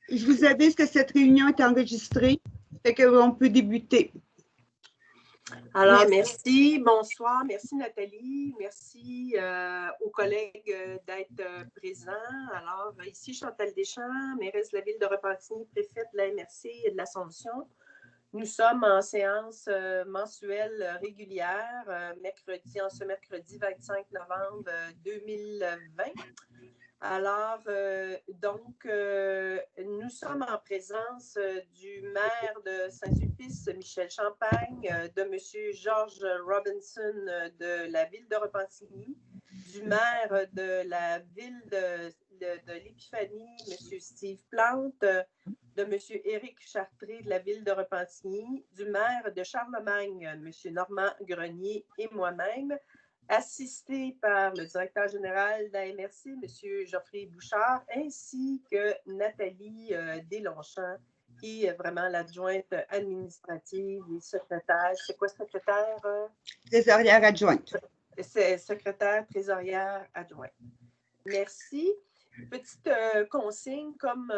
Je vous avise que cette réunion est enregistrée, fait qu'on peut débuter. Alors, merci. Bonsoir. Merci, Nathalie. Merci aux collègues d'être présents. Alors, ici, Chantal Deschamps, mairesse de la ville de Repentigny, préfète de la MRC et de l'Assomption. Nous sommes en séance mensuelle régulière, ce mercredi 25 novembre 2020. Alors, nous sommes en présence du maire de Saint-Sulpice, Michel Champagne, de M. George Robinson de la ville de Repentigny, du maire de la ville de l'Épiphanie, M. Steve Plante, de M. Éric Chartré de la ville de Repentigny, du maire de Charlemagne, M. Normand Grenier et moi-même, assisté par le directeur général de la MRC, M. Geoffrey Bouchard, ainsi que Nathalie Deslongchamps, qui est vraiment l'adjointe administrative et secrétaire. C'est quoi secrétaire? Trésorière adjointe. C'est secrétaire trésorière adjointe. Merci. Petite consigne, comme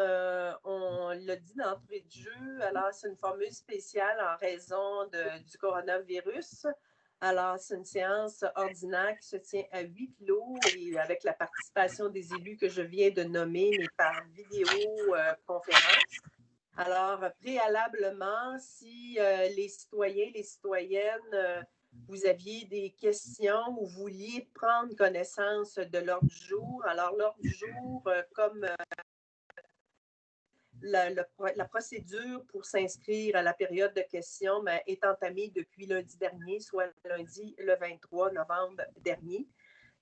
on l'a dit d'entrée de jeu, alors c'est une formule spéciale en raison du coronavirus. Alors, c'est une séance ordinaire qui se tient à huis clos et avec la participation des élus que je viens de nommer, mais par vidéoconférence. Alors, préalablement, si les citoyens, les citoyennes, vous aviez des questions ou vouliez prendre connaissance de l'ordre du jour, alors l'ordre du jour, comme la procédure pour s'inscrire à la période de questions est entamée depuis lundi dernier, soit lundi le 23 novembre dernier.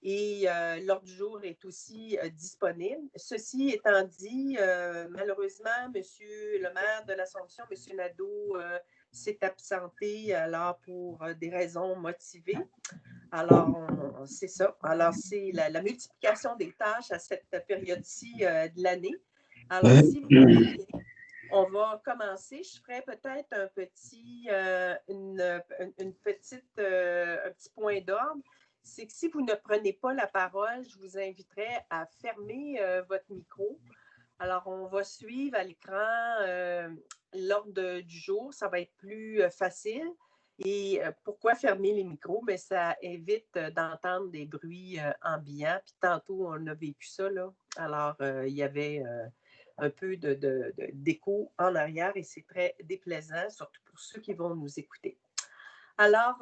Et l'ordre du jour est aussi disponible. Ceci étant dit, malheureusement, M. le maire de l'Assomption, M. Nadeau, s'est absenté alors pour des raisons motivées. Alors, c'est ça. Alors, c'est la multiplication des tâches à cette période-ci de l'année. Alors, si vous voulez, on va commencer. Je ferai peut-être un petit point d'ordre. C'est que si vous ne prenez pas la parole, je vous inviterai à fermer votre micro. Alors, on va suivre à l'écran l'ordre du jour. Ça va être plus facile. Et pourquoi fermer les micros? Bien, ça évite d'entendre des bruits ambiants. Puis tantôt, on a vécu ça, là. Alors, il y avait un peu d'écho en arrière et c'est très déplaisant, surtout pour ceux qui vont nous écouter. Alors,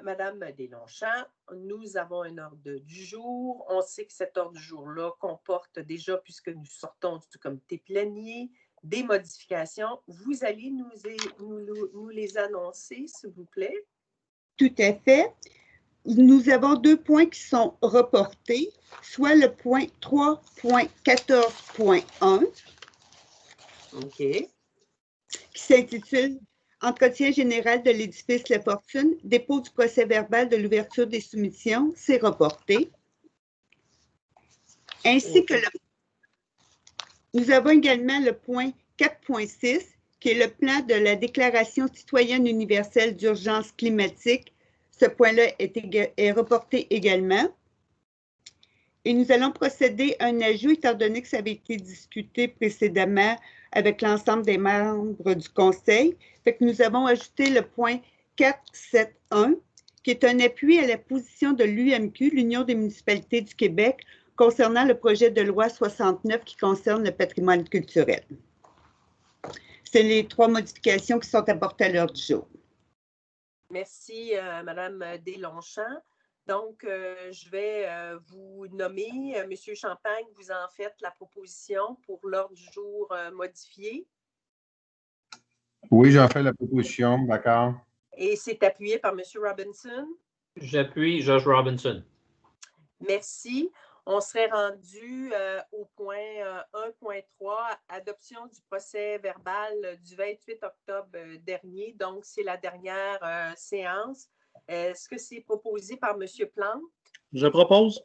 Madame Deslongchamps, nous avons un ordre du jour. On sait que cet ordre du jour-là comporte déjà, puisque nous sortons du comité plénier, des modifications. Vous allez nous les annoncer, s'il vous plaît? Tout à fait. Nous avons 2 points qui sont reportés, soit le point 3.14.1, OK, qui s'intitule « Entretien général de l'édifice La Fortune, dépôt du procès-verbal de l'ouverture des soumissions », c'est reporté. Ainsi que nous avons également le point 4.6, qui est le plan de la Déclaration citoyenne universelle d'urgence climatique. Ce point-là est reporté également. Et nous allons procéder à un ajout, étant donné que ça avait été discuté précédemment avec l'ensemble des membres du Conseil. Fait que nous avons ajouté le point 4.7.1, qui est un appui à la position de l'UMQ, l'Union des municipalités du Québec, concernant le projet de loi 69 qui concerne le patrimoine culturel. C'est les 3 modifications qui sont apportées à l'ordre du jour. Merci, Madame Deslongchamps. Donc, je vais vous nommer. Monsieur Champagne, vous en faites la proposition pour l'ordre du jour modifié. Oui, j'en fais la proposition, d'accord. Et c'est appuyé par Monsieur Robinson. J'appuie George Robinson. Merci. On serait rendu au point 1.3, adoption du procès verbal du 28 octobre dernier. Donc, c'est la dernière séance. Est-ce que c'est proposé par M. Plante? Je propose.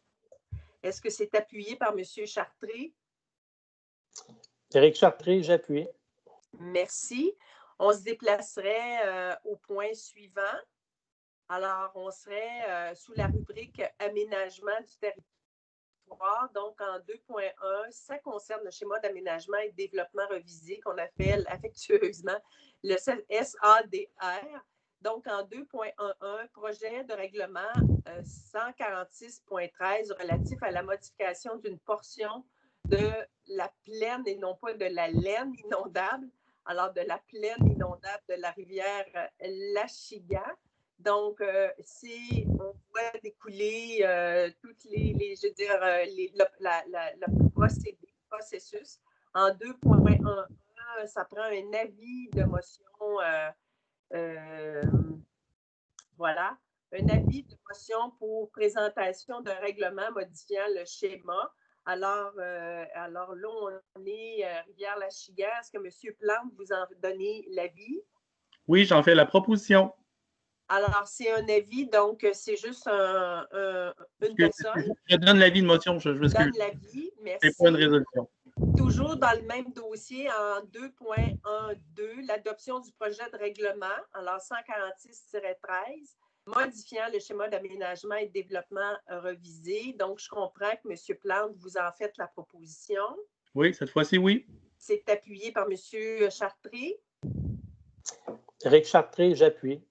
Est-ce que c'est appuyé par M. Chartré? Éric Chartré, j'appuie. Merci. On se déplacerait au point suivant. Alors, on serait sous la rubrique aménagement du territoire obligatoire. Donc, en 2.1, ça concerne le schéma d'aménagement et de développement revisé qu'on appelle affectueusement le SADR. Donc, en 2.11, projet de règlement 146.13 relatif à la modification d'une portion de la plaine et non pas de la laine inondable. Alors, de la plaine inondable de la rivière Lachigan. Donc, on voit découler toutes je veux dire, le processus. En 2.11, ça prend un avis de motion, voilà, un avis de motion pour présentation d'un règlement modifiant le schéma. Alors là, on est Rivière-Lachigan. Est-ce que M. Plante vous en donnez l'avis? Oui, j'en fais la proposition. Alors, c'est un avis, donc c'est juste une personne. Je donne l'avis de motion, je m'excuse. Donne l'avis, merci. C'est pas une résolution. Toujours dans le même dossier, en 2.12, l'adoption du projet de règlement, alors 146-13, modifiant le schéma d'aménagement et de développement revisé. Donc, je comprends que M. Plante, vous en faites la proposition. Oui, cette fois-ci, oui. C'est appuyé par M. Chartré. Éric Chartré, j'appuie.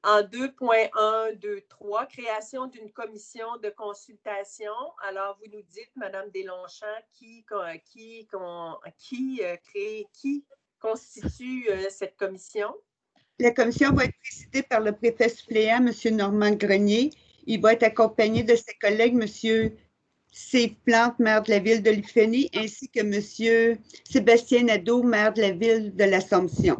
En 2.123, création d'une commission de consultation. Alors, vous nous dites, Mme Deslongchamps, qui constitue cette commission? La commission va être présidée par le préfet suppléant, M. Normand Grenier. Il va être accompagné de ses collègues, M. C. Plante, maire de la ville de Lufénie, ainsi que M. Sébastien Nadeau, maire de la ville de l'Assomption.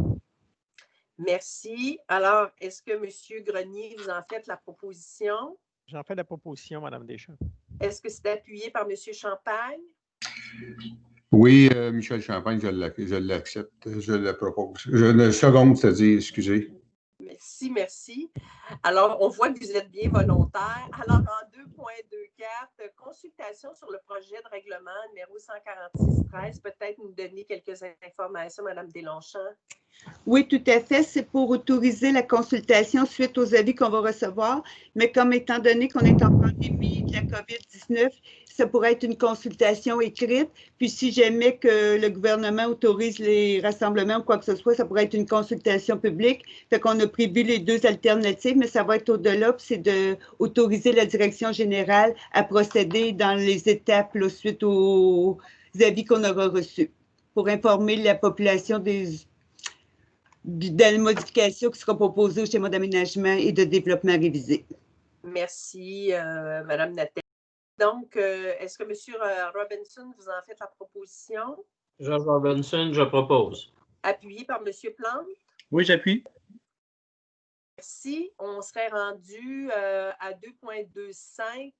Merci. Alors, est-ce que M. Grenier, vous en faites la proposition? J'en fais la proposition, Mme Deschamps. Est-ce que c'est appuyé par M. Champagne? Oui, Michel Champagne, je l'accepte, je le propose. Je le seconde, c'est-à-dire, excusez. Merci, merci. Alors, on voit que vous êtes bien volontaire. Alors, en 2.24, consultation sur le projet de règlement numéro 146-13. Peut-être nous donner quelques informations, Mme Deslongchamps. Oui, tout à fait. C'est pour autoriser la consultation suite aux avis qu'on va recevoir. Mais comme étant donné qu'on est en pandémie de la COVID-19, ça pourrait être une consultation écrite. Puis si jamais que le gouvernement autorise les rassemblements ou quoi que ce soit, ça pourrait être une consultation publique. Fait qu'on a prévu les deux alternatives, mais ça va être au-delà. Puis c'est d'autoriser la direction générale à procéder dans les étapes là, suite aux avis qu'on aura reçus pour informer la population de la modification qui sera proposée au schéma d'aménagement et de développement révisé. Merci, Mme Nathalie. Donc, est-ce que M. Robinson, vous en faites la proposition? George Robinson, je propose. Appuyé par M. Plante? Oui, j'appuie. Merci. On serait rendu à 2.25,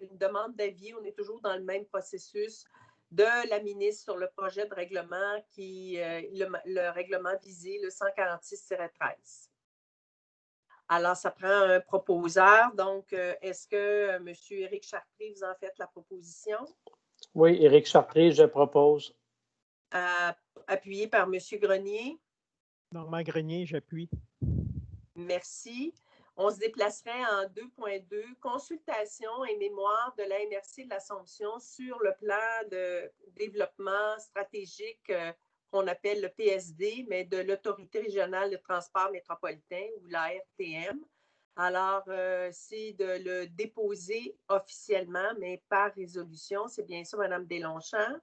une demande d'avis. On est toujours dans le même processus de la ministre sur le projet de règlement le règlement visé, le 146-13. Alors, ça prend un proposeur. Donc, est-ce que M. Éric Chartré, vous en faites la proposition? Oui, Éric Chartré, je propose. Appuyé par M. Grenier. Normand Grenier, j'appuie. Merci. On se déplacerait en 2.2, consultation et mémoire de la MRC de l'Assomption sur le plan de développement stratégique qu'on appelle le PSD, mais de l'Autorité régionale de transport métropolitain ou l'ARTM. Alors, c'est de le déposer officiellement, mais par résolution. C'est bien ça, Mme Deslongchamps.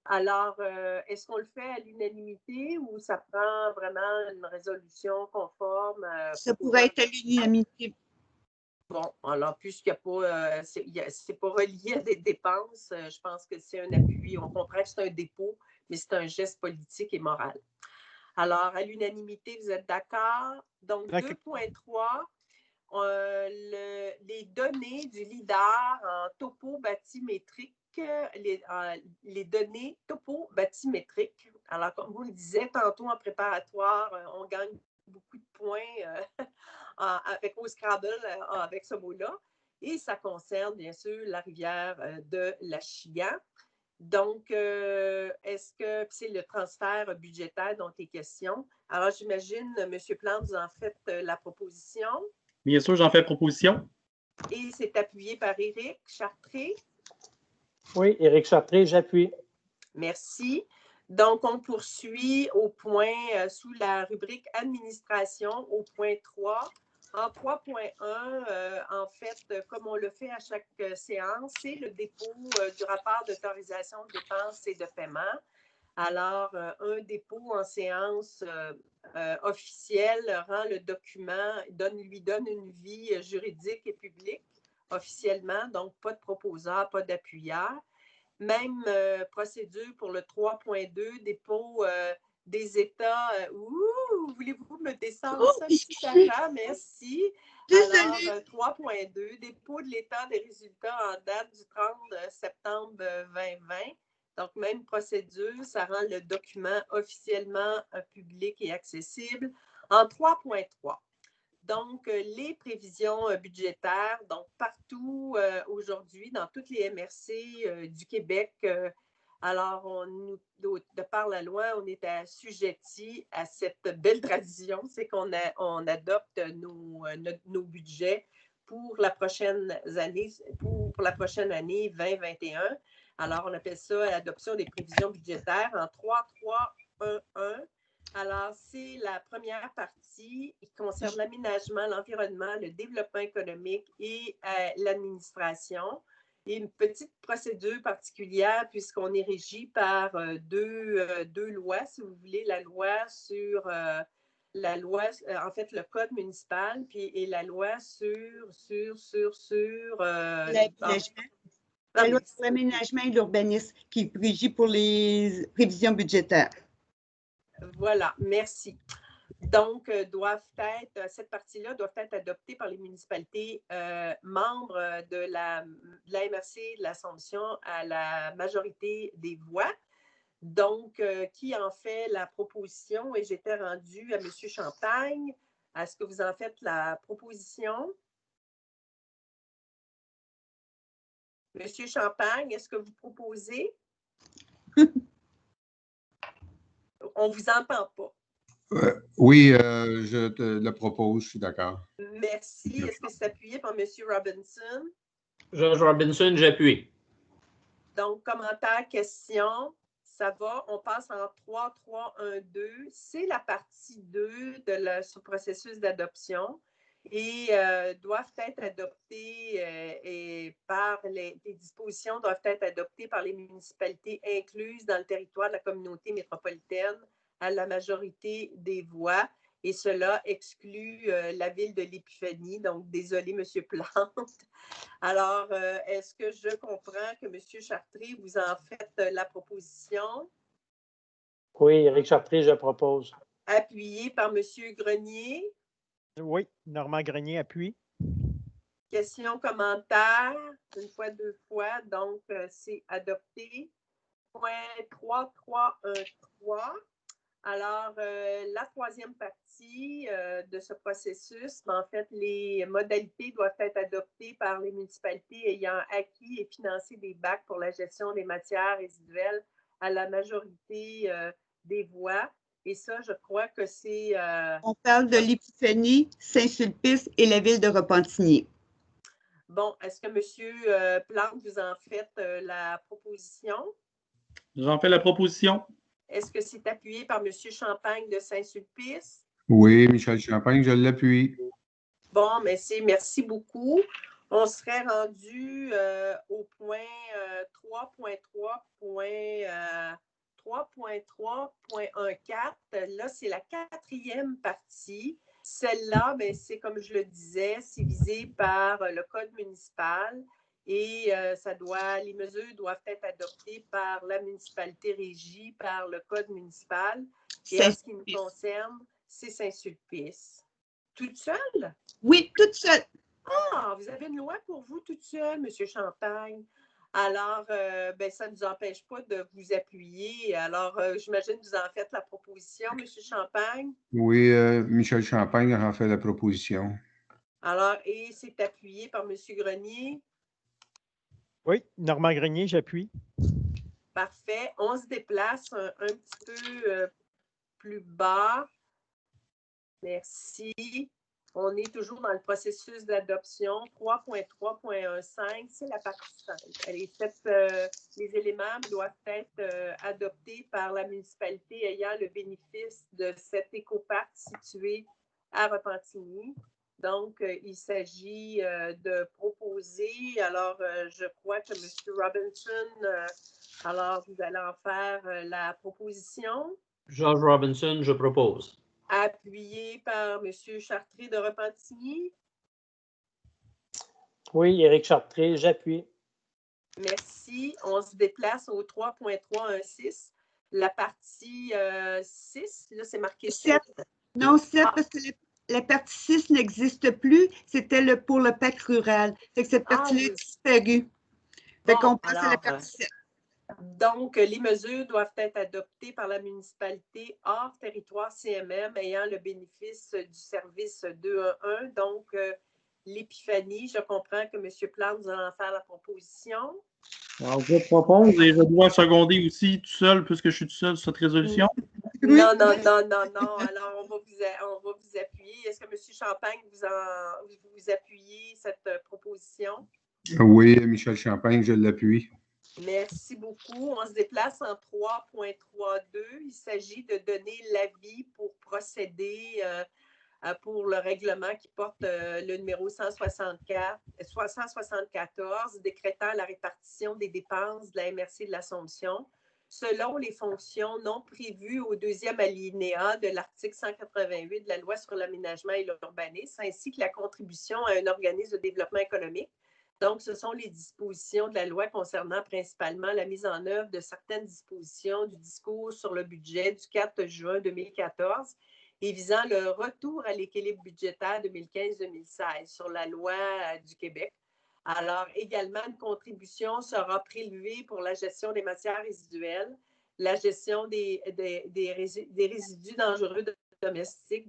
Alors, est-ce qu'on le fait à l'unanimité ou ça prend vraiment une résolution conforme? Ça pourrait être à l'unanimité. Bon, alors, puisqu'il n'y a pas, c'est pas relié à des dépenses, je pense que c'est un appui. On comprend que c'est un dépôt, mais c'est un geste politique et moral. Alors, à l'unanimité, vous êtes d'accord? Donc, 2.3, les données du LIDAR en topo bathymétrique, les données topo-bathymétriques. Alors, comme vous le disiez tantôt en préparatoire, on gagne beaucoup de points au Scrabble avec ce mot-là. Et ça concerne, bien sûr, la rivière de Lachigan. Donc, est-ce que c'est le transfert budgétaire dont il est question? Alors, j'imagine, M. Plante, vous en faites la proposition. Bien sûr, j'en fais proposition. Et c'est appuyé par Éric Chartré. Oui, Éric Chartré, j'appuie. Merci. Donc, on poursuit au point, sous la rubrique administration, au point 3. En 3.1, en fait, comme on le fait à chaque séance, c'est le dépôt du rapport d'autorisation de dépenses et de paiement. Alors, un dépôt en séance officielle rend le document, lui donne une vie juridique et publique officiellement, donc pas de proposeur, pas d'appuyeur. Même procédure pour le 3.2, dépôt des États. Voulez-vous me descendre ça, M. Sarah? Merci. Alors, 3.2, dépôt de l'État des résultats en date du 30 septembre 2020. Donc, même procédure, ça rend le document officiellement public et accessible. En 3.3. Donc, les prévisions budgétaires, donc partout aujourd'hui, dans toutes les MRC du Québec, alors, de par la loi, on est assujetti à cette belle tradition, c'est qu'on adopte nos budgets pour la prochaine année, pour la prochaine année 2021. Alors, on appelle ça l'adoption des prévisions budgétaires en 3.3.1.1. Alors, c'est la première partie qui concerne l'aménagement, l'environnement, le développement économique et l'administration. Et une petite procédure particulière puisqu'on est régi par deux lois, si vous voulez, la loi sur en fait, le code municipal et la loi sur la loi sur l'aménagement et l'urbanisme qui régit pour les prévisions budgétaires. Voilà, merci. Donc, cette partie-là doit être adoptée par les municipalités membres de la MRC de l'Assomption à la majorité des voix. Donc, qui en fait la proposition? Et j'étais rendue à M. Champagne. Est-ce que vous en faites la proposition? M. Champagne, est-ce que vous proposez? On ne vous entend pas. Oui, je te le propose, je suis d'accord. Merci. Est-ce que c'est appuyé par M. Robinson? Georges Robinson, j'appuie. Donc, commentaire, question, ça va. On passe en 3.3.1.2. C'est la partie 2 de ce processus d'adoption et doivent être adoptées par les dispositions doivent être adoptées par les municipalités incluses dans le territoire de la communauté métropolitaine à la majorité des voix. Et cela exclut la ville de l'Épiphanie. Donc, désolé, M. Plante. Alors, est-ce que je comprends que M. Chartré, vous en faites la proposition? Oui, Éric Chartré, je propose. Appuyé par M. Grenier. Oui, Normand Grenier appuie. Question, commentaire, une fois, deux fois, donc c'est adopté. Point 3.3.1.3. Alors, la troisième partie de ce processus, en fait, les modalités doivent être adoptées par les municipalités ayant acquis et financé des bacs pour la gestion des matières résiduelles à la majorité des voix. Et ça, je crois que c'est... On parle de l'Épiphanie, Saint-Sulpice et la ville de Repentigny. Bon, est-ce que M. Plante, vous en faites la proposition? J'en fais la proposition. Est-ce que c'est appuyé par M. Champagne de Saint-Sulpice? Oui, Michel Champagne, je l'appuie. Bon, merci beaucoup. On serait rendu au point 3.3.1.4. Là, c'est la quatrième partie. Celle-là, c'est comme je le disais, c'est visé par le code municipal et les mesures doivent être adoptées par la municipalité régie par le code municipal. Et en ce qui nous concerne, c'est Saint-Sulpice. Toute seule? Oui, toute seule. Ah, vous avez une loi pour vous toute seule, M. Champagne. Alors, ça ne nous empêche pas de vous appuyer. Alors, j'imagine que vous en faites la proposition, M. Champagne. Oui, Michel Champagne en fait la proposition. Alors, et c'est appuyé par M. Grenier. Oui, Normand Grenier, j'appuie. Parfait. On se déplace un petit peu plus bas. Merci. On est toujours dans le processus d'adoption. 3.3.15, c'est la partie 5. Les éléments doivent être adoptés par la municipalité ayant le bénéfice de cet écoparc situé à Repentigny. Donc, il s'agit de proposer, alors je crois que M. Robinson, alors vous allez en faire la proposition. George Robinson, je propose. Appuyé par M. Chartré de Repentigny. Oui, Éric Chartré, j'appuie. Merci. On se déplace au 3.316. La partie 6, là, c'est marqué 7. Non, 7, parce que la partie 6 n'existe plus. C'était pour le PAC rural. Fait que cette partie-là est disparue. Fait qu'on passe à la partie 7. Donc, les mesures doivent être adoptées par la municipalité hors territoire CMM ayant le bénéfice du service 211. Donc, l'Épiphanie, je comprends que M. Plante, vous allez en faire la proposition. Alors, je propose et je dois seconder aussi tout seul, puisque je suis tout seul sur cette résolution. Non. Alors, on va vous appuyer. Est-ce que M. Champagne, vous appuyez cette proposition? Oui, Michel Champagne, je l'appuie. Merci beaucoup. On se déplace en 3.32. Il s'agit de donner l'avis pour procéder pour le règlement qui porte le numéro 174, décrétant la répartition des dépenses de la MRC de l'Assomption selon les fonctions non prévues au deuxième alinéa de l'article 188 de la Loi sur l'aménagement et l'urbanisme, ainsi que la contribution à un organisme de développement économique. Donc, ce sont les dispositions de la loi concernant principalement la mise en œuvre de certaines dispositions du discours sur le budget du 4 juin 2014 et visant le retour à l'équilibre budgétaire 2015-2016 sur la loi du Québec. Alors, également, une contribution sera prélevée pour la gestion des matières résiduelles, la gestion des résidus dangereux domestiques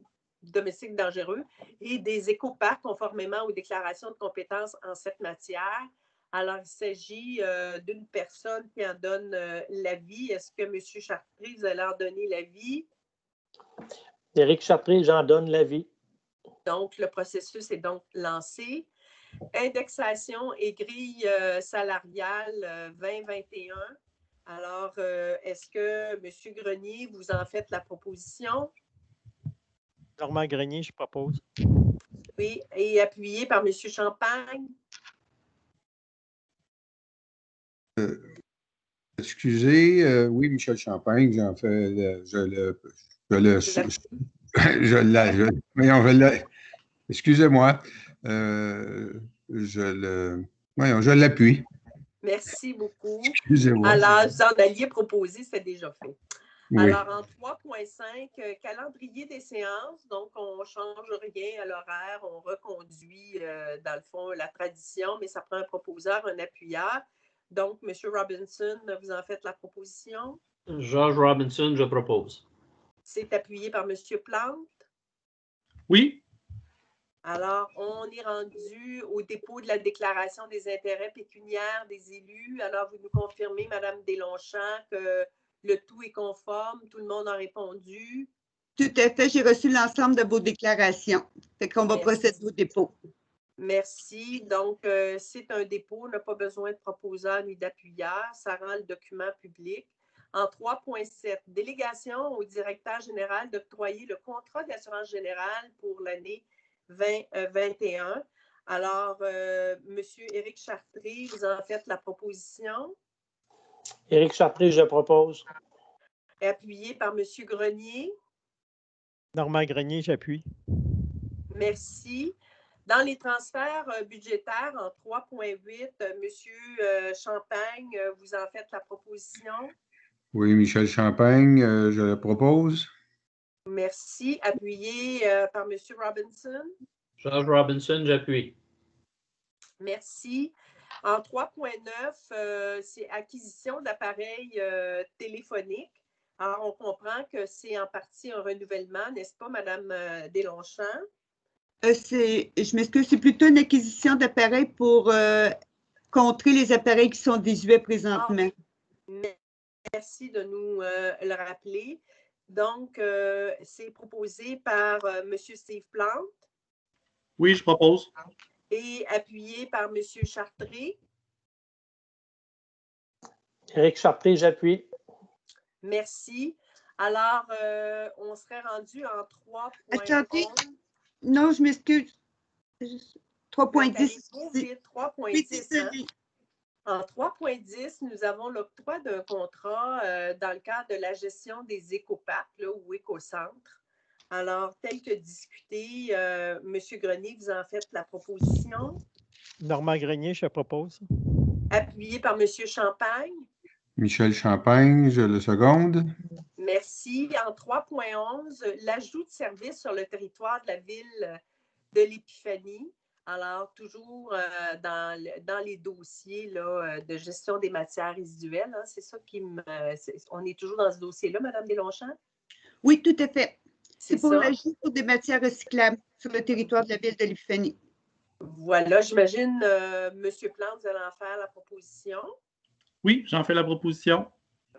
dangereux et des écoparcs conformément aux déclarations de compétences en cette matière. Alors, il s'agit d'une personne qui en donne l'avis. Est-ce que M. Chartré, vous allez en donner l'avis? Éric Chartré, j'en donne l'avis. Donc, le processus est donc lancé. Indexation et grille salariale 2021. Alors, est-ce que M. Grenier, vous en faites la proposition? Normand Grenier, je propose. Oui, et appuyé par M. Champagne. Excusez, oui, Michel Champagne, j'en fais, excusez-moi, je l'appuie. Merci beaucoup. Excusez-moi. Alors, vous en alliez proposer, c'est déjà fait. Oui. Alors, en 3.5, calendrier des séances. Donc, on ne change rien à l'horaire. On reconduit, dans le fond, la tradition, mais ça prend un proposeur, un appuyeur. Donc, M. Robinson, vous en faites la proposition? George Robinson, je propose. C'est appuyé par M. Plante? Oui. Alors, on est rendu au dépôt de la déclaration des intérêts pécuniaires des élus. Alors, vous nous confirmez, Mme Deslongchamps, que le tout est conforme, tout le monde a répondu. Tout à fait, j'ai reçu l'ensemble de vos déclarations. Fait qu'on va procéder au dépôt. Merci. Donc, c'est un dépôt, on n'a pas besoin de proposeur ni d'appuyeur. Ça rend le document public. En 3.7, délégation au directeur général d'octroyer le contrat d'assurance générale pour l'année 2021. Alors, M. Éric Chartré, vous en faites la proposition. Éric Chartré, je propose. Appuyé par M. Grenier. Normand Grenier, j'appuie. Merci. Dans les transferts budgétaires en 3.8, M. Champagne, vous en faites la proposition. Oui, Michel Champagne, je le propose. Merci. Appuyé par M. Robinson. George Robinson, j'appuie. Merci. En 3.9, c'est acquisition d'appareils téléphoniques. Alors, on comprend que c'est en partie un renouvellement, n'est-ce pas, Mme Deslongchamps? Je m'excuse, c'est plutôt une acquisition d'appareils pour contrer les appareils qui sont désuets présentement. Merci de nous le rappeler. Donc, c'est proposé par M. Steve Plante. Oui, je propose. Et appuyé par M. Chartré. Éric Chartré, j'appuie. Merci. Alors, on serait rendu en 3.11. Attendez. Non, je m'excuse. 3.10. Oui, 3.10. Hein? En 3.10, nous avons l'octroi d'un contrat dans le cadre de la gestion des écoparcs ou écocentres. Alors, tel que discuté, M. Grenier, vous en faites la proposition. Normand Grenier, je propose. Appuyé par M. Champagne. Michel Champagne, je le seconde. Merci. En 3.11, l'ajout de services sur le territoire de la ville de l'Épiphanie. Alors, toujours dans les dossiers là, de gestion des matières résiduelles. Hein, c'est ça qui me... on est toujours dans ce dossier-là, Mme Deslongchamps? Oui, tout à fait. C'est pour ça. l'ajout des matières recyclables sur le territoire de la ville de l'Épiphanie. Voilà, j'imagine, M. Plante, vous allez en faire la proposition. Oui, j'en fais la proposition.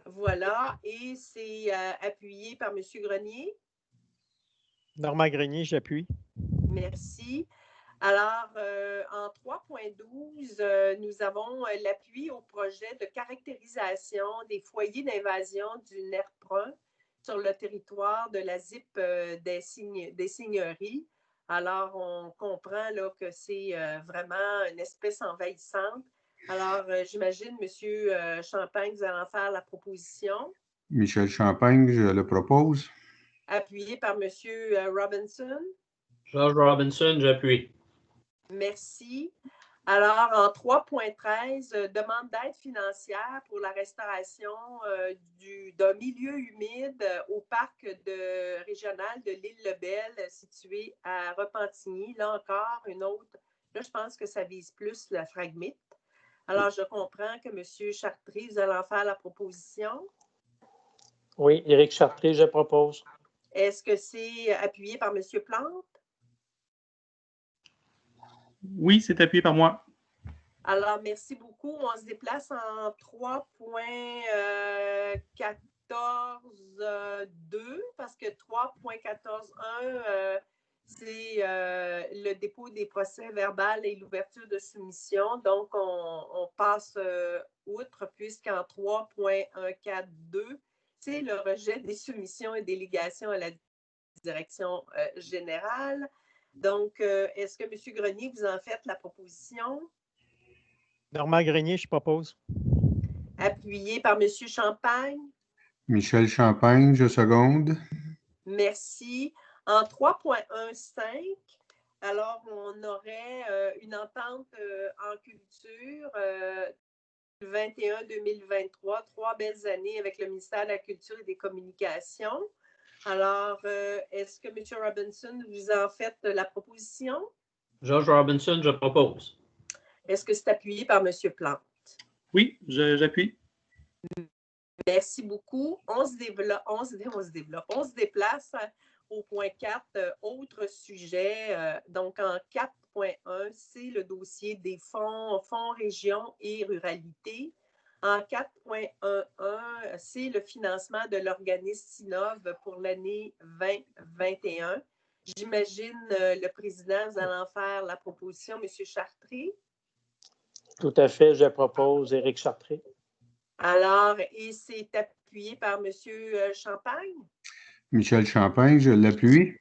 Voilà, et c'est appuyé par M. Grenier. Normand Grenier, j'appuie. Merci. Alors, en 3.12, nous avons l'appui au projet de caractérisation des foyers d'invasion du nerf brun sur le territoire de la ZIP des Seigneuries. Alors, on comprend là, que c'est vraiment une espèce envahissante. Alors, j'imagine, M. Champagne, vous allez en faire la proposition. Michel Champagne, je le propose. Appuyé par M. Robinson. Georges Robinson, j'appuie. Merci. Alors, en 3.13, demande d'aide financière pour la restauration d'un milieu humide au parc régional de l'Île-Lebel situé à Repentigny. Là encore, une autre. Là, je pense que ça vise plus la phragmite. Alors, je comprends que M. Chartré, vous allez en faire la proposition. Oui, Éric Chartré, je propose. Est-ce que c'est appuyé par M. Plante? Oui, c'est appuyé par moi. Alors, merci beaucoup. On se déplace en 3.14.2 parce que 3.14.1, c'est le dépôt des procès verbaux et l'ouverture de soumission. Donc, on passe outre puisqu'en 3.142, c'est le rejet des soumissions et délégations à la direction générale. Donc, est-ce que M. Grenier, vous en faites la proposition? Normand Grenier, je propose. Appuyé par M. Champagne. Michel Champagne, je seconde. Merci. En 3.15, alors on aurait une entente en culture 2021-2023, 3 belles années avec le ministère de la Culture et des Communications. Alors, est-ce que M. Robinson, vous en faites la proposition? Georges Robinson, je propose. Est-ce que c'est appuyé par M. Plante? Oui, j'appuie. Merci beaucoup. On se déplace au point 4, autre sujet. Donc, en 4.1, c'est le dossier des fonds région et ruralité. En 4.11, c'est le financement de l'organisme Sinov pour l'année 2021. J'imagine, le président, vous allez en faire la proposition, M. Chartré. Tout à fait, je propose Éric Chartré. Alors, et c'est appuyé par M. Champagne. Michel Champagne, je l'appuie.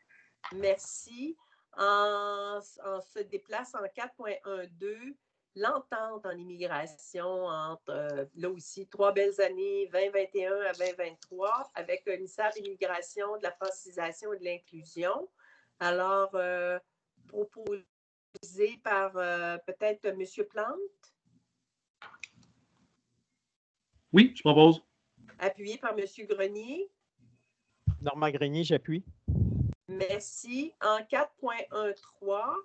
Merci. On se déplace en 4.12, l'entente en immigration entre, là aussi, 3 belles années, 2021 à 2023, avec le ministère de l'Immigration, de la francisation et de l'inclusion. Alors, proposé par peut-être M. Plante. Oui, je propose. Appuyé par M. Grenier. Normand Grenier, j'appuie. Merci. En 4.13,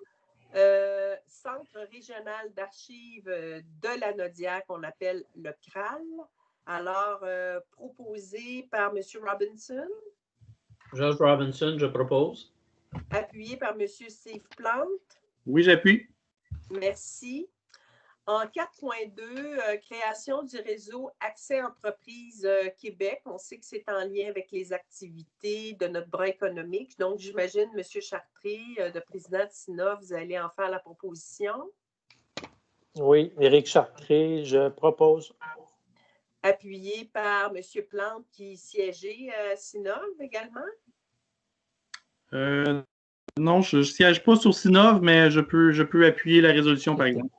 Centre régional d'archives de la Nodière qu'on appelle le CRAL. Alors, proposé par M. Robinson. Georges Robinson, je propose. Appuyé par M. Steve Plante. Oui, j'appuie. Merci. En 4.2, création du réseau Accès Entreprises Québec. On sait que c'est en lien avec les activités de notre bras économique. Donc, j'imagine, M. Chartré, le président de SINA, vous allez en faire la proposition. Oui, Éric Chartré, je propose. Appuyé par M. Plante, qui siégeait à SINA également. Non, je ne siège pas sur Sinov, mais je peux appuyer la résolution, par exemple.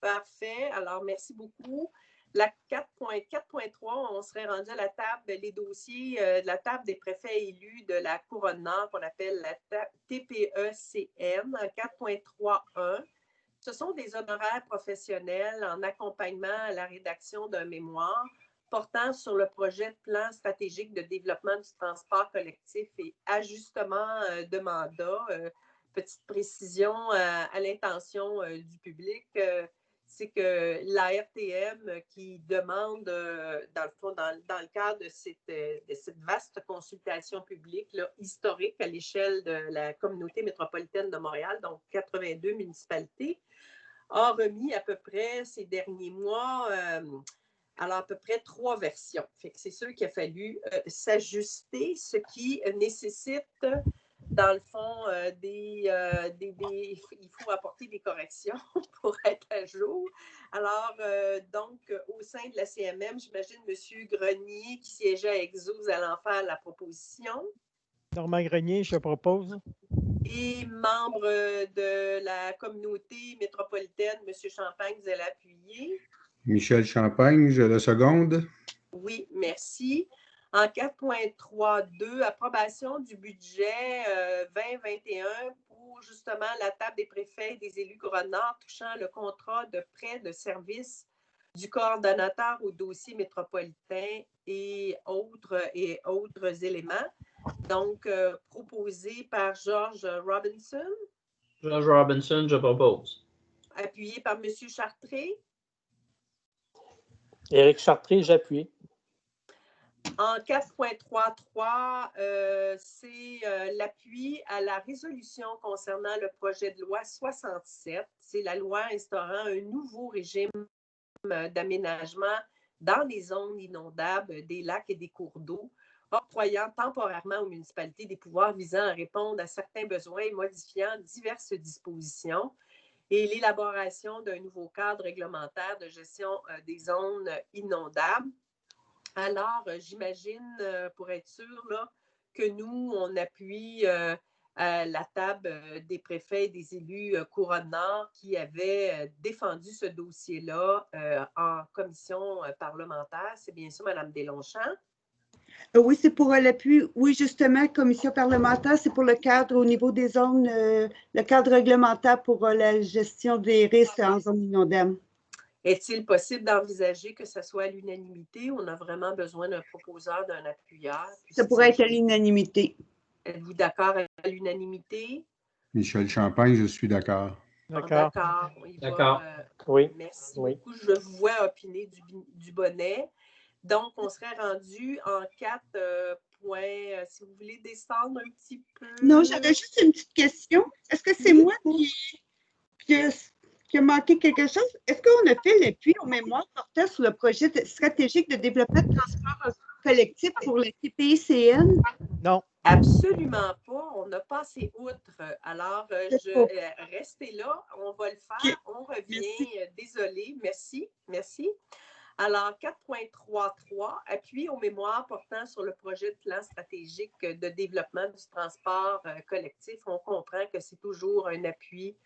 Parfait. Alors, merci beaucoup. La 4.3, on serait rendu à la table des dossiers de la table des préfets élus de la Couronne Nord qu'on appelle la TPE-CN. 4.3.1. Ce sont des honoraires professionnels en accompagnement à la rédaction d'un mémoire portant sur le projet de plan stratégique de développement du transport collectif et ajustement de mandat. Petite précision à l'intention du public, c'est que l'ARTM qui demande, dans le fond, dans le cadre de cette vaste consultation publique là, historique à l'échelle de la communauté métropolitaine de Montréal, donc 82 municipalités, a remis à peu près ces derniers mois alors à peu près 3 versions. Fait que c'est sûr qu'il a fallu s'ajuster, ce qui nécessite, dans le fond, il faut apporter des corrections pour être à jour. Alors, donc, au sein de la CMM, j'imagine M. Grenier, qui siégeait à Exo, vous allez en faire la proposition. Normand Grenier, je propose. Et membre de la communauté métropolitaine, M. Champagne, vous allez appuyer. Michel Champagne, je le seconde. Oui, merci. En 4.3.2, approbation du budget 2021 pour justement la table des préfets et des élus Couronne Nord touchant le contrat de prêt de service du coordonnateur au dossier métropolitain et autres éléments. Donc, proposé par George Robinson. George Robinson, je propose. Appuyé par M. Chartré. Éric Chartré, j'appuie. En 4.3.3, c'est l'appui à la résolution concernant le projet de loi 67. C'est la loi instaurant un nouveau régime d'aménagement dans les zones inondables des lacs et des cours d'eau, octroyant temporairement aux municipalités des pouvoirs visant à répondre à certains besoins et modifiant diverses dispositions, et l'élaboration d'un nouveau cadre réglementaire de gestion des zones inondables. Alors, j'imagine, pour être sûr, là, que nous, on appuie à la table des préfets et des élus Couronne Nord qui avaient défendu ce dossier-là en commission parlementaire. C'est bien sûr Mme Deslongchamps. Oui, c'est pour l'appui. Oui, justement, commission parlementaire, c'est pour le cadre au niveau des zones, le cadre réglementaire pour la gestion des risques en zone inondable. Est-il possible d'envisager que ce soit à l'unanimité ou on a vraiment besoin d'un proposeur, d'un appuyeur? Ça pourrait être à l'unanimité. Êtes-vous d'accord à l'unanimité? Michel Champagne, je suis d'accord. D'accord. D'accord. Oui. Merci Oui. beaucoup. Je vous vois opiner du bonnet. Donc, on serait rendu en 4 points. Si vous voulez descendre un petit peu. Non, j'avais juste une petite question. Est-ce que c'est moi qui a manqué quelque chose? Est-ce qu'on a fait l'appui aux mémoires portant sur le projet stratégique de développement de transport collectif pour le TPICN? Non. Absolument pas. On a passé outre. Alors, restez là. On va le faire. Okay. On revient. Désolée. Merci. Merci. Alors, 4.3.3, appui aux mémoires portant sur le projet de plan stratégique de développement du transport collectif. On comprend que c'est toujours un appui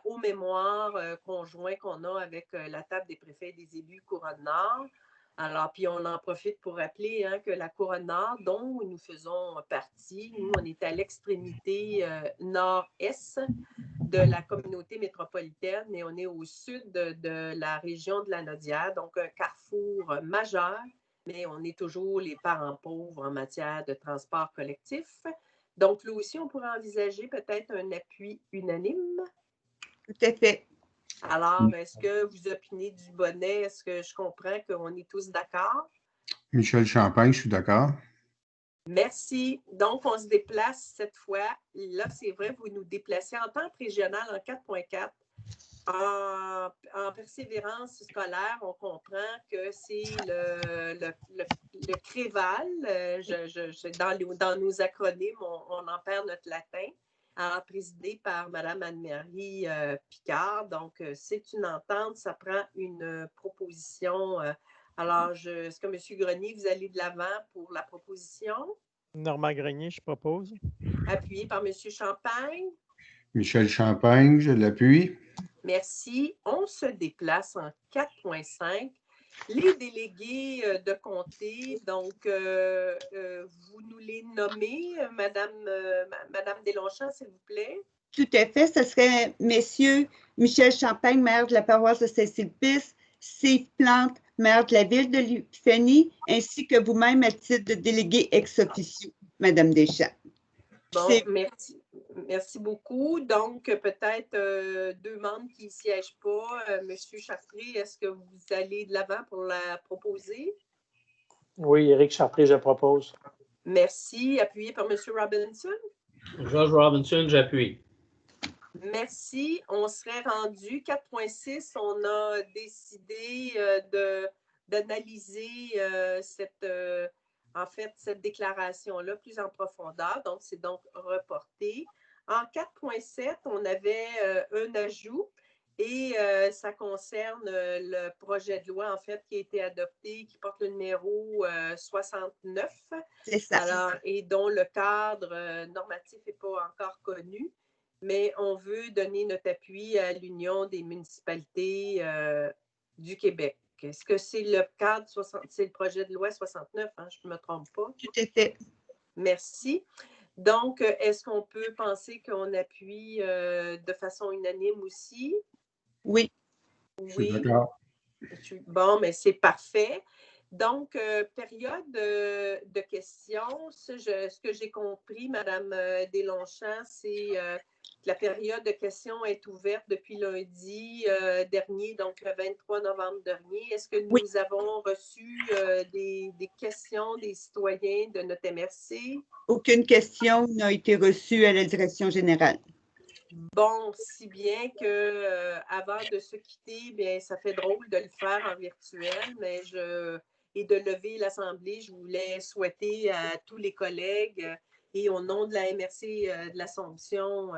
aux mémoires conjoints qu'on a avec la table des préfets et des élus Couronne Nord. Alors, puis on en profite pour rappeler que la Couronne Nord, dont nous faisons partie, nous, on est à l'extrémité nord-est de la communauté métropolitaine et on est au sud de la région de la Naudière, donc un carrefour majeur, mais on est toujours les parents pauvres en matière de transport collectif. Donc, là aussi, on pourrait envisager peut-être un appui unanime. Tout à fait. Alors, est-ce que vous opinez du bonnet? Est-ce que je comprends qu'on est tous d'accord? Michel Champagne, je suis d'accord. Merci. Donc, on se déplace cette fois. Là, c'est vrai, vous nous déplacez en temps régional en 4.4 En persévérance scolaire, on comprend que c'est le CREVAL. Dans nos acronymes, on en perd notre latin, présidé par Mme Anne-Marie Picard. Donc, c'est une entente, ça prend une proposition. Alors, est-ce que M. Grenier, vous allez de l'avant pour la proposition? Normand Grenier, je propose. Appuyé par M. Champagne. Michel Champagne, je l'appuie. Merci. On se déplace en 4.5. Les délégués de comté, donc, vous nous les nommez, Madame Deslongchamps, s'il vous plaît. Tout à fait. Ce serait Messieurs Michel Champagne, maire de la paroisse de Saint-Sulpice, Steve Plante, maire de la ville de l'Épiphanie, ainsi que vous-même à titre de délégué ex-officio, Madame Deschamps. Bon, merci beaucoup. Donc, peut-être 2 membres qui ne siègent pas. Monsieur Chartré, est-ce que vous allez de l'avant pour la proposer? Oui, Éric Chartré, je propose. Merci. Appuyé par Monsieur Robinson? George Robinson, j'appuie. Merci. On serait rendu 4.6. On a décidé d'analyser cette déclaration-là plus en profondeur. Donc, c'est donc reporté. En 4.7, on avait un ajout et ça concerne le projet de loi, en fait, qui a été adopté, qui porte le numéro 69. C'est ça. Alors, et dont le cadre normatif n'est pas encore connu. Mais on veut donner notre appui à l'Union des municipalités du Québec. Est-ce que c'est le cadre, c'est le projet de loi 69, hein, je ne me trompe pas? Tout à fait. Merci. Donc, est-ce qu'on peut penser qu'on appuie de façon unanime aussi? Oui. Je suis d'accord. Bon, mais c'est parfait. Donc, période de questions. Ce que j'ai compris, Mme Deslongchamps, c'est que la période de questions est ouverte depuis lundi dernier, donc le 23 novembre dernier. Est-ce que nous avons reçu des questions des citoyens de notre MRC? Aucune question n'a été reçue à la direction générale. Bon, si bien que avant de se quitter, bien, ça fait drôle de le faire en virtuel, mais et de lever l'Assemblée, je voulais souhaiter à tous les collègues et au nom de la MRC de l'Assomption,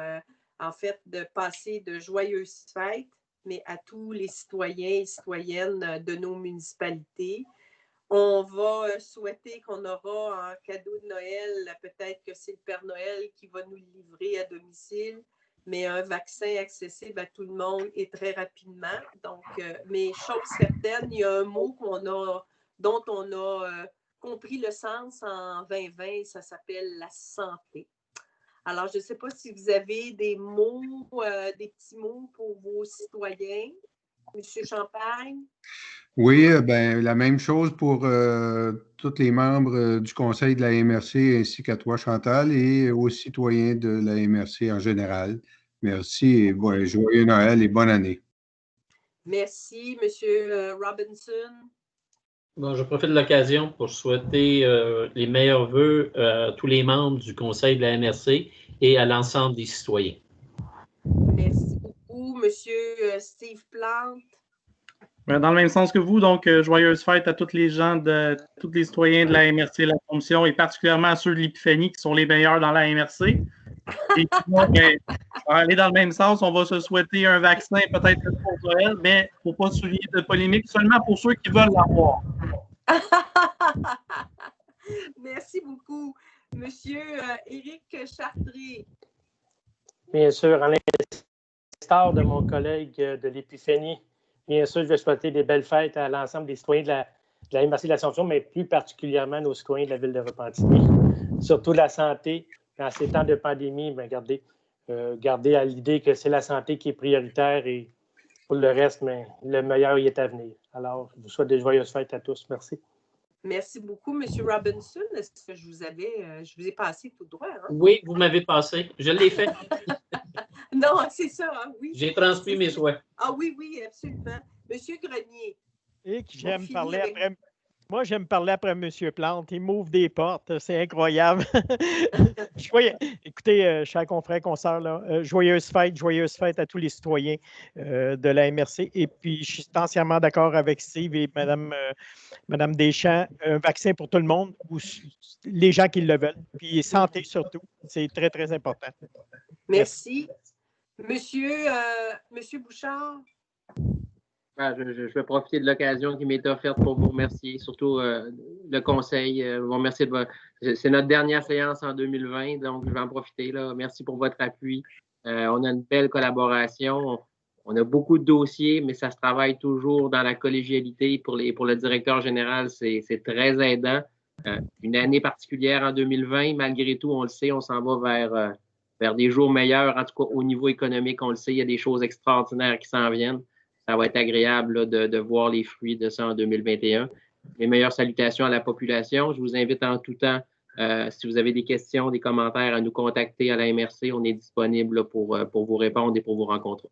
en fait, de passer de joyeuses fêtes, mais à tous les citoyens et citoyennes de nos municipalités. On va souhaiter qu'on aura en cadeau de Noël, peut-être que c'est le Père Noël qui va nous le livrer à domicile, mais un vaccin accessible à tout le monde et très rapidement. Donc, mais chose certaine, il y a un mot dont on a compris le sens en 2020, ça s'appelle la santé. Alors, je ne sais pas si vous avez des mots, des petits mots pour vos citoyens. Monsieur Champagne? Oui, ben, la même chose pour tous les membres du Conseil de la MRC ainsi qu'à toi, Chantal, et aux citoyens de la MRC en général. Merci et joyeux Noël et bonne année. Merci, Monsieur Robinson. Bon, je profite de l'occasion pour souhaiter les meilleurs vœux à tous les membres du Conseil de la MRC et à l'ensemble des citoyens. Merci beaucoup, Monsieur Steve Plante. Dans le même sens que vous, donc, joyeuses fêtes à tous les gens, tous les citoyens de la MRC, la Commission, et particulièrement à ceux de l'Épiphanie qui sont les meilleurs dans la MRC. Et sinon, pour aller dans le même sens, on va se souhaiter un vaccin peut-être pour Noël, mais il ne faut pas souligner de polémique, seulement pour ceux qui veulent l'avoir. Merci beaucoup. Monsieur Éric Chartré. Bien sûr, à l'instar de mon collègue de l'Épiphanie, bien sûr, je vais souhaiter des belles fêtes à l'ensemble des citoyens de la MRC de l'Assomption, mais plus particulièrement nos citoyens de la ville de Repentigny. Surtout la santé. Dans ces temps de pandémie, bien, gardez à l'idée que c'est la santé qui est prioritaire et pour le reste, mais le meilleur y est à venir. Alors, je vous souhaite des joyeuses fêtes à tous. Merci. Merci beaucoup, M. Robinson. Est-ce que je vous ai passé tout droit? Hein? Oui, vous m'avez passé. Je l'ai fait. Non, c'est ça, hein? Oui. J'ai transmis mes souhaits. Ah oui, absolument. Monsieur Grenier. Et que j'aime parler après Moi, j'aime parler après M. Plante. Il m'ouvre des portes. C'est incroyable. Écoutez, chers confrères, consoeurs, là, joyeuse fête à tous les citoyens de la MRC. Et puis, je suis entièrement d'accord avec Steve et Mme Deschamps. Un vaccin pour tout le monde, ou les gens qui le veulent. Puis, santé surtout. C'est très, très important. Merci. Monsieur Bouchard. Je vais profiter de l'occasion qui m'est offerte pour vous remercier, surtout le conseil. Vous remercier c'est notre dernière séance en 2020, donc je vais en profiter. Là. Merci pour votre appui. On a une belle collaboration. On a beaucoup de dossiers, mais ça se travaille toujours dans la collégialité. Pour le directeur général, c'est très aidant. Une année particulière en 2020, malgré tout, on le sait, on s'en va vers des jours meilleurs, en tout cas au niveau économique, on le sait, il y a des choses extraordinaires qui s'en viennent. Ça va être agréable là, de voir les fruits de ça en 2021. Les meilleures salutations à la population. Je vous invite en tout temps, si vous avez des questions, des commentaires, à nous contacter à la MRC. On est disponible là, pour vous répondre et pour vous rencontrer.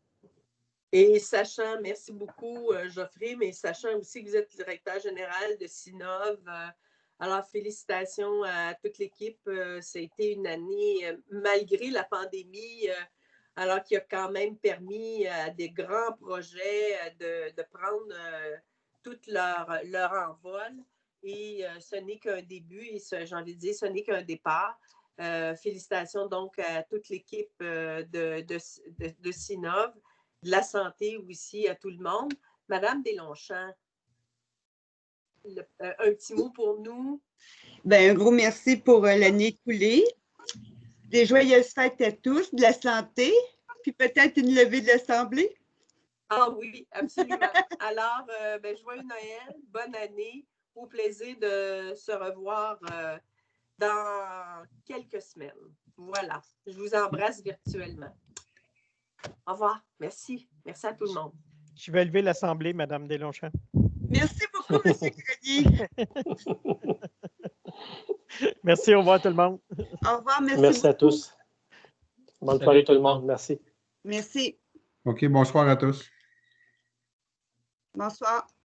Et sachant, merci beaucoup, Geoffrey, mais sachant aussi que vous êtes directeur général de Sinov, alors félicitations à toute l'équipe. Ça a été une année, malgré la pandémie, alors qu'il a quand même permis à des grands projets de prendre tout leur envol. Et ce n'est qu'un début, et j'ai envie de dire, ce n'est qu'un départ. Félicitations donc à toute l'équipe de Sinov, de la santé aussi à tout le monde. Madame Deslongchamps, un petit mot pour nous. Bien, un gros merci pour l'année écoulée. Des joyeuses fêtes à tous, de la santé, puis peut-être une levée de l'Assemblée. Ah oui, absolument. Alors, joyeux Noël, bonne année, au plaisir de se revoir dans quelques semaines. Voilà, je vous embrasse virtuellement. Au revoir, merci. Merci à tout le monde. Je vais lever l'Assemblée, Mme Deslongchamps. Merci beaucoup, M. Grenier. Merci, au revoir tout le monde. Au revoir, Merci à tous. Bonne soirée tout le monde. Merci. Merci. OK, bonsoir à tous. Bonsoir.